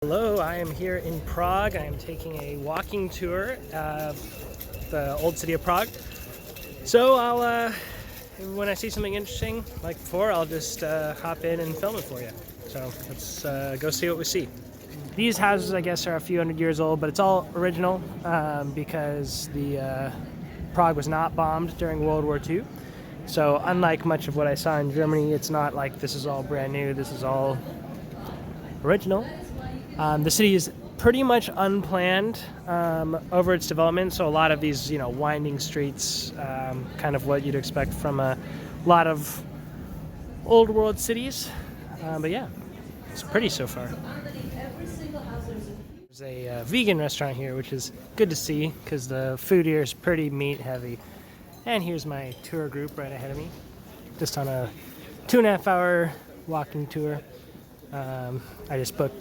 Hello, I am here in Prague. I am taking a walking tour of the old city of Prague. So when I see something interesting, like before, I'll just hop in and film it for you. So let's go see what we see. These houses, I guess, are a few hundred years old, but it's all original because the Prague was not bombed during World War II. So unlike much of what I saw in Germany, it's not like this is all brand new. This is all original. The city is pretty much unplanned over its development, so a lot of these, winding streets, kind of what you'd expect from a lot of old world cities. But yeah, it's pretty so far. There's a vegan restaurant here, which is good to see because the food here is pretty meat heavy. And here's my tour group right ahead of me, just on a 2.5 hour walking tour. I just book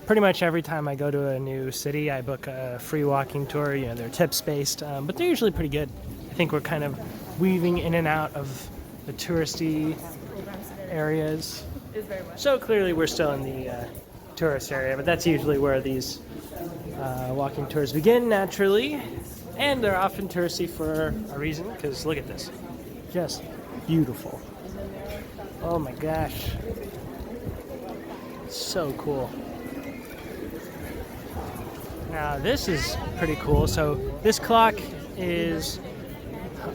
pretty much every time I go to a new city. I book a free walking tour. They're tips based, but they're usually pretty good. I think we're kind of weaving in and out of the touristy areas. So clearly we're still in the tourist area, but that's usually where these walking tours begin naturally. And they're often touristy for a reason, because look at this. Just beautiful. Oh my gosh. So cool. Now this is pretty cool. So this clock is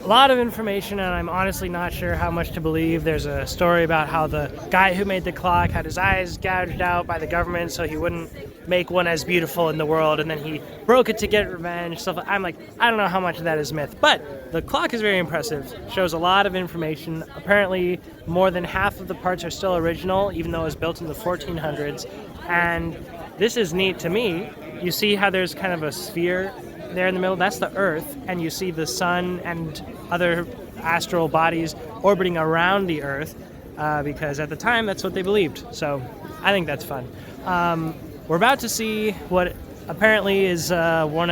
a lot of information, and I'm honestly not sure how much to believe. There's a story about how the guy who made the clock had his eyes gouged out by the government so he wouldn't make one as beautiful in the world, and then he broke it to get revenge. Stuff. I'm like, I don't know how much of that is myth, but the clock is very impressive. Shows a lot of information. Apparently more than half of the parts are still original, even though it was built in the 1400s. And this is neat to me. You see how there's kind of a sphere there in the middle? That's the Earth, and you see the sun and other astral bodies orbiting around the Earth because at the time that's what they believed. So I think that's fun. We're about to see what apparently is voted one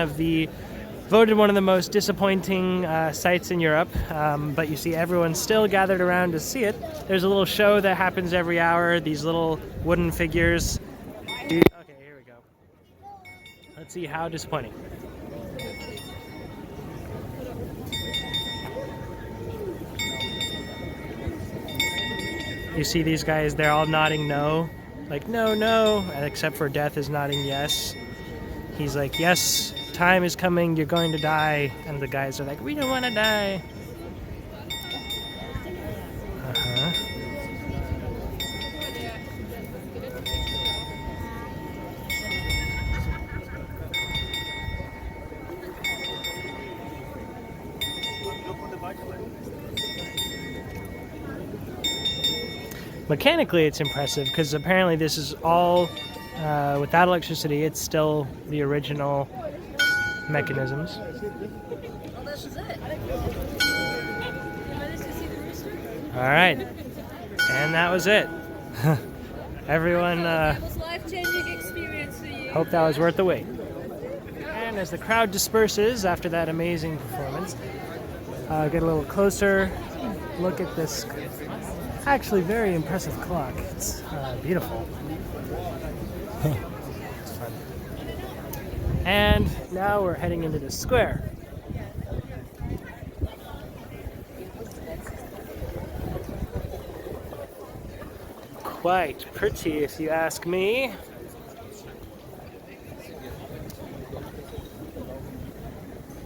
of the most disappointing sites in Europe, but you see everyone's still gathered around to see it. There's a little show that happens every hour, these little wooden figures. Okay, here we go. Let's see how disappointing. You see these guys, they're all nodding no. Like, no, no, and except for Death is nodding yes. He's like, yes, time is coming, you're going to die. And the guys are like, we don't want to die. Mechanically, it's impressive because apparently this is all without electricity. It's still the original mechanisms. Well, this is it. All right, and that was it. Everyone It was a life-changing experience for you. hope that was worth the wait. And as the crowd disperses after that amazing performance, get a little closer look at this actually very impressive clock. It's beautiful. It's fun. And now we're heading into the square. Quite pretty, if you ask me.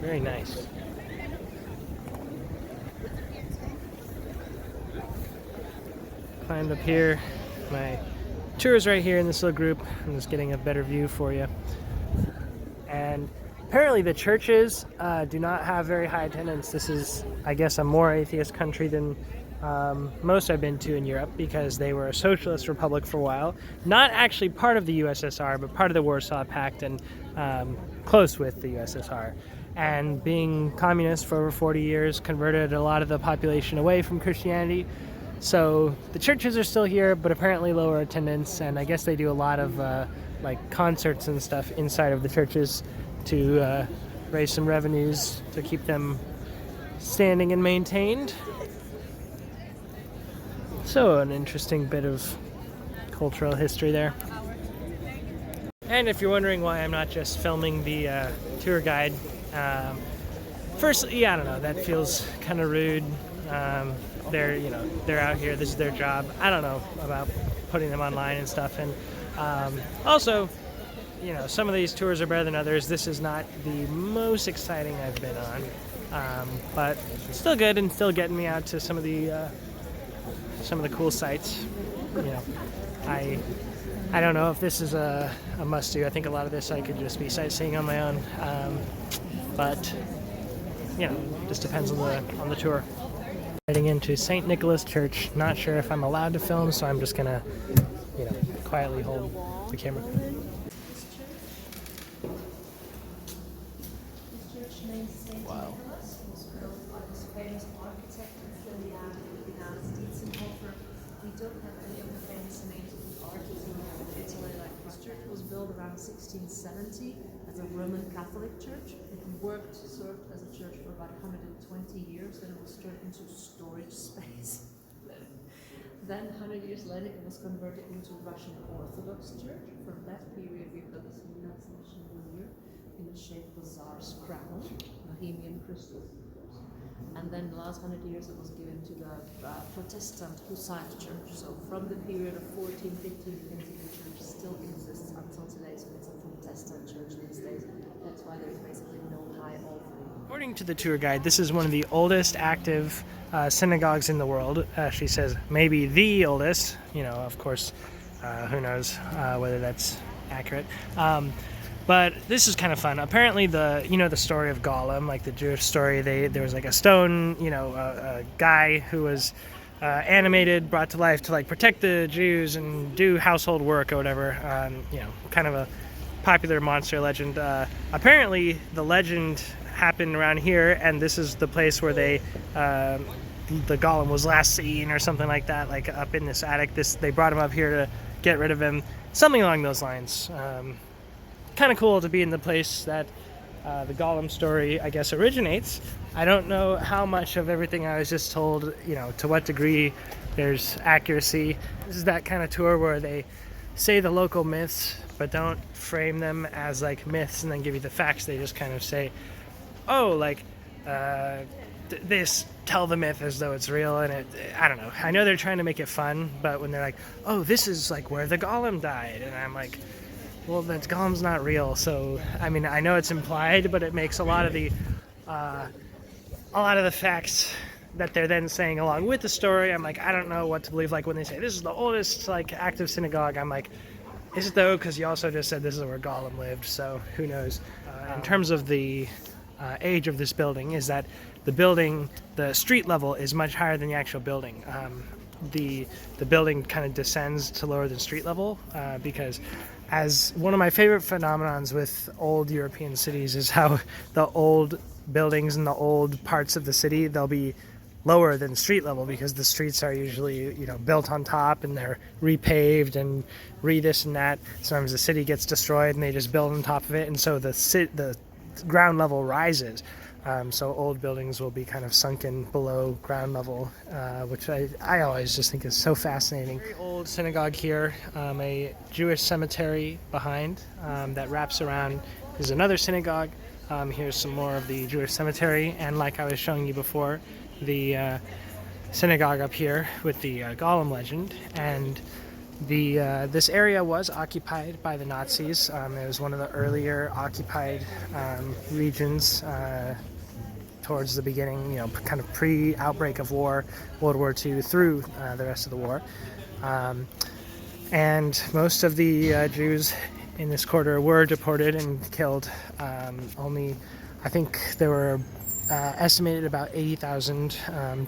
Very nice. Climbed up here. My tour is right here in this little group. I'm just getting a better view for you. And apparently the churches do not have very high attendance. This is, I guess, a more atheist country than most I've been to in Europe because they were a socialist republic for a while. Not actually part of the USSR, but part of the Warsaw Pact and close with the USSR. And being communist for over 40 years converted a lot of the population away from Christianity. So the churches are still here, but apparently lower attendance, and I guess they do a lot of like concerts and stuff inside of the churches to raise some revenues to keep them standing and maintained. So an interesting bit of cultural history there. And if you're wondering why I'm not just filming the tour guide, first, I don't know, that feels kind of rude. They're out here, this is their job. I don't know about putting them online and stuff. And also, some of these tours are better than others. This is not the most exciting I've been on, but still good and still getting me out to some of the cool sites. I don't know if this is a must-do. I think a lot of this I could just be sightseeing on my own, but just depends on the tour. Heading into St. Nicholas Church. Not sure if I'm allowed to film, so I'm just gonna, quietly hold the camera. Wow. We don't have any of the famous names of the artists in Italy. Like this church was built around 1670 as a Roman Catholic church. It served as a church for about 120 years, then it was turned into storage space. Then 100 years later it was converted into Russian Orthodox Church. From that period we've got this Annunciation here in the shape of a Tsar's crown, Bohemian crystal. And then the last 100 years it was given to the Protestant Hussite Church. So from the period of 1415, you can see the church still exists until today. So it's a Protestant church these days. That's why there's basically no high altar. According to the tour guide, this is one of the oldest active synagogues in the world. She says maybe the oldest. Of course, who knows whether that's accurate. But this is kind of fun. Apparently, the story of Gollum, like the Jewish story, there was like a stone, a guy who was animated, brought to life to like protect the Jews and do household work or whatever. Kind of a popular monster legend. Apparently, the legend happened around here, and this is the place where the Gollum was last seen, or something like that, like up in this attic. They brought him up here to get rid of him, something along those lines. Kind of cool to be in the place that the Gollum story, I guess, originates. I don't know how much of everything I was just told, to what degree there's accuracy. This is that kind of tour where they say the local myths, but don't frame them as like myths and then give you the facts. They just kind of say, this, tell the myth as though it's real, and I don't know. I know they're trying to make it fun, but when they're like, oh, this is like where the Gollum died, and I'm like, well, that Gollum's not real. So I mean, I know it's implied, but it makes a lot of the facts that they're then saying along with the story, I'm like, I don't know what to believe. Like when they say this is the oldest like active synagogue, I'm like, is it though? Because you also just said this is where Gollum lived, so who knows? In terms of the age of this building, is that the street level is much higher than the actual building. The building kind of descends to lower than street level because, as one of my favorite phenomenons with old European cities, is how the old buildings in the old parts of the city, they'll be lower than street level because the streets are usually built on top and they're repaved and this and that. Sometimes the city gets destroyed and they just build on top of it, and so the ground level rises. So old buildings will be kind of sunken below ground level, which I always just think is so fascinating. Very old synagogue here, a Jewish cemetery behind that wraps around. There's another synagogue. Here's some more of the Jewish cemetery, and like I was showing you before, the synagogue up here with the Gollum legend. And this area was occupied by the Nazis. It was one of the earlier occupied regions towards the beginning, kind of pre-outbreak of war, World War II through the rest of the war. And most of the Jews in this quarter were deported and killed. Only, I think there were estimated about 80,000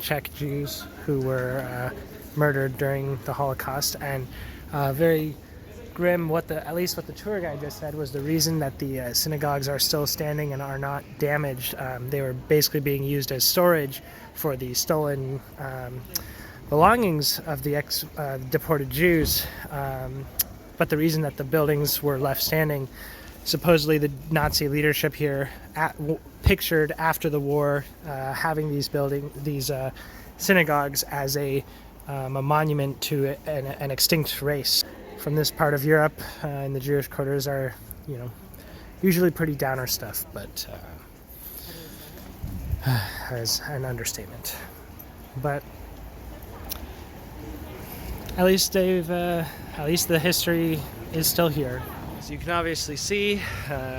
Czech Jews who were murdered during the Holocaust. And very grim. At least what the tour guide just said was the reason that the synagogues are still standing and are not damaged. They were basically being used as storage for the stolen belongings of the deported Jews. But the reason that the buildings were left standing, supposedly the Nazi leadership here pictured after the war having these synagogues as a monument to an extinct race. from this part of Europe in the Jewish quarters are, you know, usually pretty downer stuff, but as an understatement. But at least the history is still here. As you can obviously see,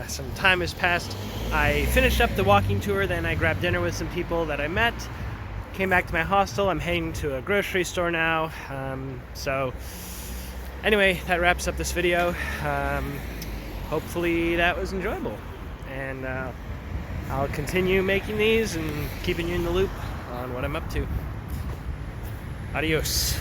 some time has passed. I finished up the walking tour, then I grabbed dinner with some people that I met, came back to my hostel. I'm heading to a grocery store now. So anyway, that wraps up this video. Hopefully that was enjoyable, and I'll continue making these and keeping you in the loop on what I'm up to. Adios.